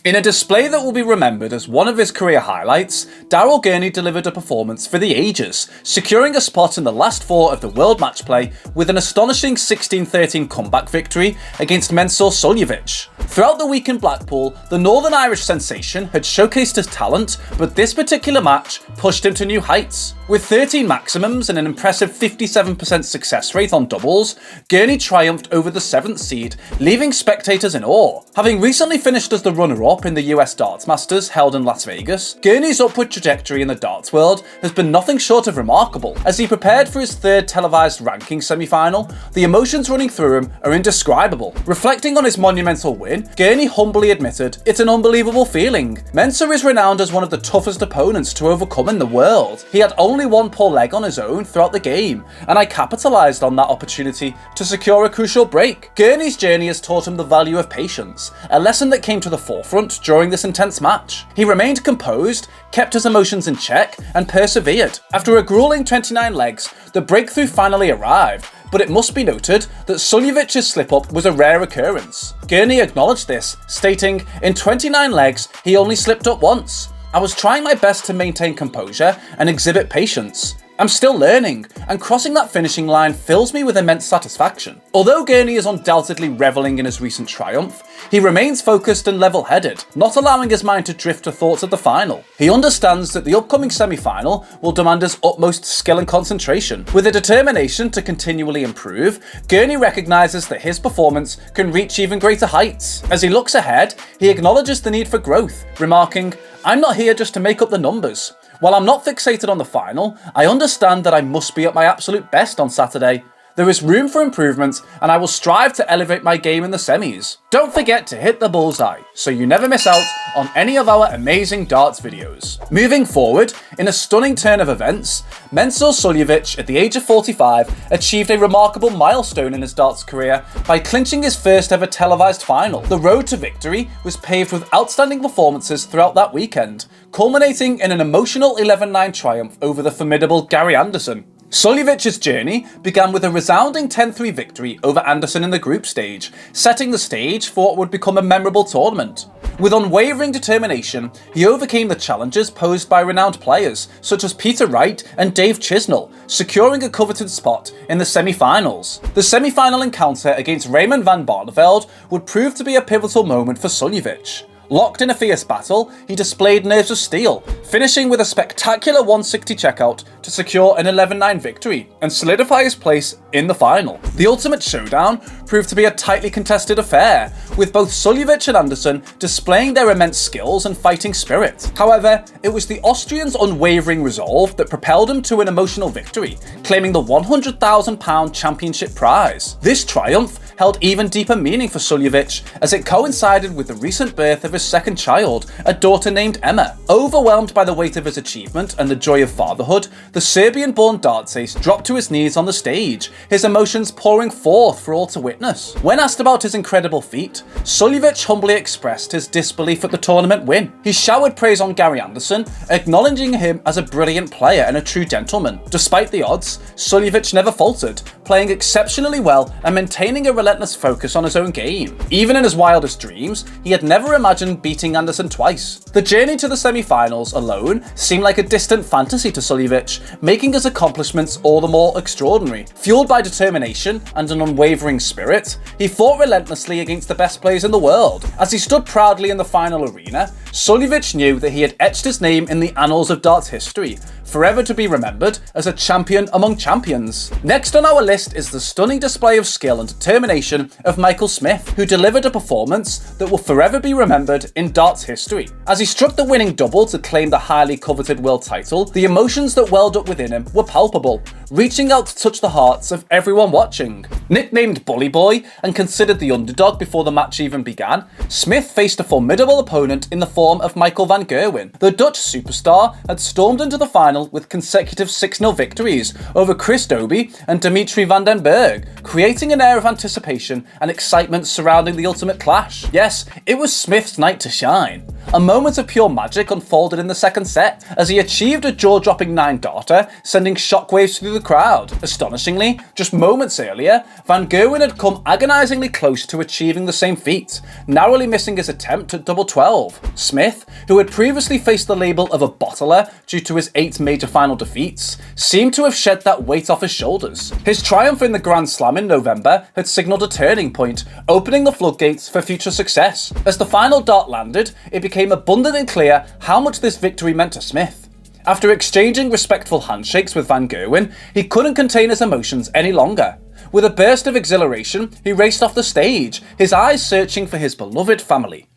In a display that will be remembered as one of his career highlights, Daryl Gurney delivered a performance for the ages, securing a spot in the last four of the World Match Play with an astonishing 16-13 comeback victory against Mensur Suljovic. Throughout the week in Blackpool, the Northern Irish sensation had showcased his talent, but this particular match pushed him to new heights. With 13 maximums and an impressive 57% success rate on doubles, Gurney triumphed over the 7th seed, leaving spectators in awe. Having recently finished as the runner-up in the US Darts Masters held in Las Vegas, Gurney's upward trajectory in the darts world has been nothing short of remarkable. As he prepared for his third televised ranking semi-final, the emotions running through him are indescribable. Reflecting on his monumental win, Gurney humbly admitted, "It's an unbelievable feeling. Mensur is renowned as one of the toughest opponents to overcome in the world. He had only one poor leg on his own throughout the game, and I capitalised on that opportunity to secure a crucial break." Gurney's journey has taught him the value of patience, a lesson that came to the forefront during this intense match. He remained composed, kept his emotions in check, and persevered. After a grueling 29 legs, the breakthrough finally arrived, but it must be noted that Suljovic's slip-up was a rare occurrence. Gurney acknowledged this, stating, "In 29 legs, he only slipped up once. I was trying my best to maintain composure and exhibit patience. I'm still learning, and crossing that finishing line fills me with immense satisfaction." Although Gurney is undoubtedly revelling in his recent triumph, he remains focused and level-headed, not allowing his mind to drift to thoughts of the final. He understands that the upcoming semi-final will demand his utmost skill and concentration. With a determination to continually improve, Gurney recognises that his performance can reach even greater heights. As he looks ahead, he acknowledges the need for growth, remarking, "I'm not here just to make up the numbers. While I'm not fixated on the final, I understand that I must be at my absolute best on Saturday. There is room for improvement, and I will strive to elevate my game in the semis." Don't forget to hit the bullseye, so you never miss out on any of our amazing darts videos. Moving forward, in a stunning turn of events, Mensur Suljovic, at the age of 45, achieved a remarkable milestone in his darts career by clinching his first ever televised final. The road to victory was paved with outstanding performances throughout that weekend, culminating in an emotional 11-9 triumph over the formidable Gary Anderson. Suljovic's journey began with a resounding 10-3 victory over Anderson in the group stage, setting the stage for what would become a memorable tournament. With unwavering determination, he overcame the challenges posed by renowned players such as Peter Wright and Dave Chisnell, securing a coveted spot in the semi-finals. The semi-final encounter against Raymond van Barneveld would prove to be a pivotal moment for Suljovic. Locked in a fierce battle, he displayed nerves of steel, finishing with a spectacular 160 checkout to secure an 11-9 victory and solidify his place in the final. The ultimate showdown proved to be a tightly contested affair, with both Suljovic and Anderson displaying their immense skills and fighting spirit. However, it was the Austrian's unwavering resolve that propelled him to an emotional victory, claiming the £100,000 championship prize. This triumph held even deeper meaning for Suljovic, as it coincided with the recent birth of his second child, a daughter named Emma. Overwhelmed by the weight of his achievement and the joy of fatherhood, the Serbian-born darts ace dropped to his knees on the stage, his emotions pouring forth for all to witness. When asked about his incredible feat, Suljovic humbly expressed his disbelief at the tournament win. He showered praise on Gary Anderson, acknowledging him as a brilliant player and a true gentleman. Despite the odds, Suljovic never faltered, playing exceptionally well and maintaining a relentless focus on his own game. Even in his wildest dreams, he had never imagined beating Anderson twice. The journey to the semi-finals alone seemed like a distant fantasy to Suljovic, making his accomplishments all the more extraordinary. Fueled by determination and an unwavering spirit, he fought relentlessly against the best players in the world. As he stood proudly in the final arena, Suljovic knew that he had etched his name in the annals of darts history, forever to be remembered as a champion among champions. Next on our list is the stunning display of skill and determination of Michael Smith, who delivered a performance that will forever be remembered in darts history. As he struck the winning double to claim the highly coveted world title, the emotions that welled up within him were palpable, reaching out to touch the hearts of everyone watching. Nicknamed Bully Boy and considered the underdog before the match even began, Smith faced a formidable opponent in the form of Michael van Gerwen. The Dutch superstar had stormed into the final with consecutive 6-0 victories over Chris Dobie and Dimitri van den Berg, creating an air of anticipation and excitement surrounding the ultimate clash. Yes, it was Smith's night to shine. A moment of pure magic unfolded in the second set, as he achieved a jaw-dropping 9-darter, sending shockwaves through the crowd. Astonishingly, just moments earlier, Van Gerwen had come agonisingly close to achieving the same feat, narrowly missing his attempt at double 12. Smith, who had previously faced the label of a bottler due to his 8 major final defeats, seemed to have shed that weight off his shoulders. His triumph in the Grand Slam in November had signalled a turning point, opening the floodgates for future success. As the final dart landed, it became abundantly clear how much this victory meant to Smith. After exchanging respectful handshakes with Van Gerwen, he couldn't contain his emotions any longer. With a burst of exhilaration, he raced off the stage, his eyes searching for his beloved family.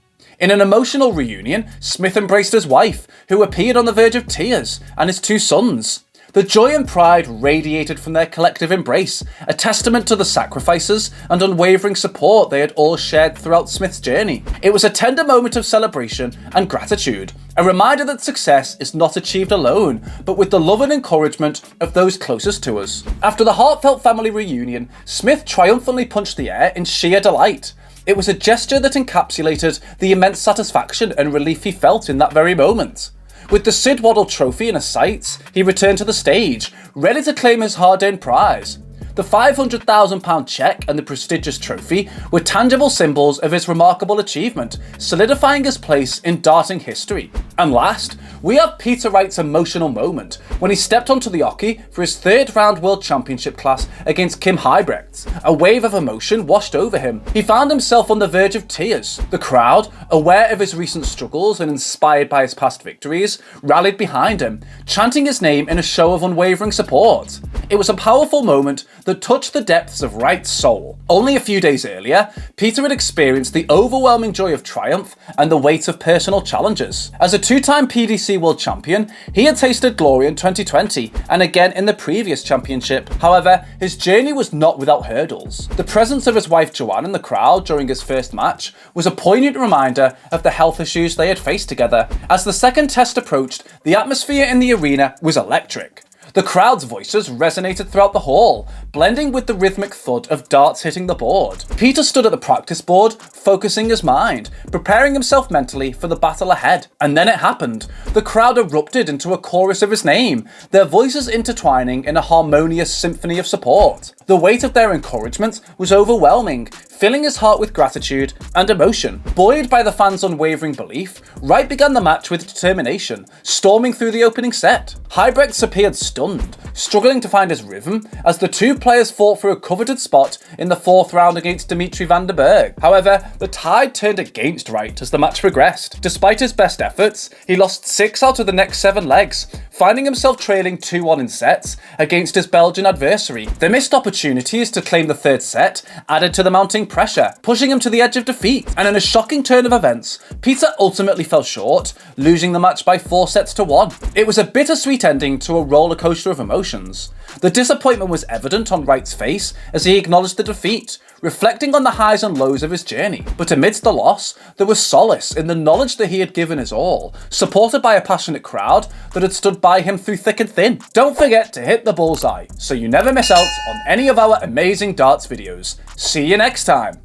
In an emotional reunion, Smith embraced his wife, who appeared on the verge of tears, and his 2 sons. The joy and pride radiated from their collective embrace, a testament to the sacrifices and unwavering support they had all shared throughout Smith's journey. It was a tender moment of celebration and gratitude, a reminder that success is not achieved alone, but with the love and encouragement of those closest to us. After the heartfelt family reunion, Smith triumphantly punched the air in sheer delight. It was a gesture that encapsulated the immense satisfaction and relief he felt in that very moment. With the Sid Waddle Trophy in his sights, he returned to the stage, ready to claim his hard-earned prize. The £500,000 cheque and the prestigious trophy were tangible symbols of his remarkable achievement, solidifying his place in darting history. And last, we have Peter Wright's emotional moment when he stepped onto the oche for his 3rd round World Championship class against Kim Huybrechts. A wave of emotion washed over him. He found himself on the verge of tears. The crowd, aware of his recent struggles and inspired by his past victories, rallied behind him, chanting his name in a show of unwavering support. It was a powerful moment that touched the depths of Wright's soul. Only a few days earlier, Peter had experienced the overwhelming joy of triumph and the weight of personal challenges. As a 2-time PDC World Champion, he had tasted glory in 2020 and again in the previous championship. However, his journey was not without hurdles. The presence of his wife Joanne in the crowd during his first match was a poignant reminder of the health issues they had faced together. As the second test approached, the atmosphere in the arena was electric. The crowd's voices resonated throughout the hall, blending with the rhythmic thud of darts hitting the board. Peter stood at the practice board, focusing his mind, preparing himself mentally for the battle ahead. And then it happened. The crowd erupted into a chorus of his name, their voices intertwining in a harmonious symphony of support. The weight of their encouragement was overwhelming, filling his heart with gratitude and emotion. Buoyed by the fans' unwavering belief, Wright began the match with determination, storming through the opening set. Huybrechts appeared stunned, struggling to find his rhythm as the 2 players fought for a coveted spot in the 4th round against Dimitri van den Berg. However, the tide turned against Wright as the match progressed. Despite his best efforts, he lost 6 out of the next 7 legs, finding himself trailing 2-1 in sets against his Belgian adversary. The missed opportunities to claim the 3rd set added to the mounting pressure, pushing him to the edge of defeat. And in a shocking turn of events, Peter ultimately fell short, losing the match by 4-1. It was a bittersweet ending to a rollercoaster of emotions. The disappointment was evident on Wright's face as he acknowledged the defeat, reflecting on the highs and lows of his journey. But amidst the loss, there was solace in the knowledge that he had given his all, supported by a passionate crowd that had stood by him through thick and thin. Don't forget to hit the bullseye so you never miss out on any of our amazing darts videos. See you next time.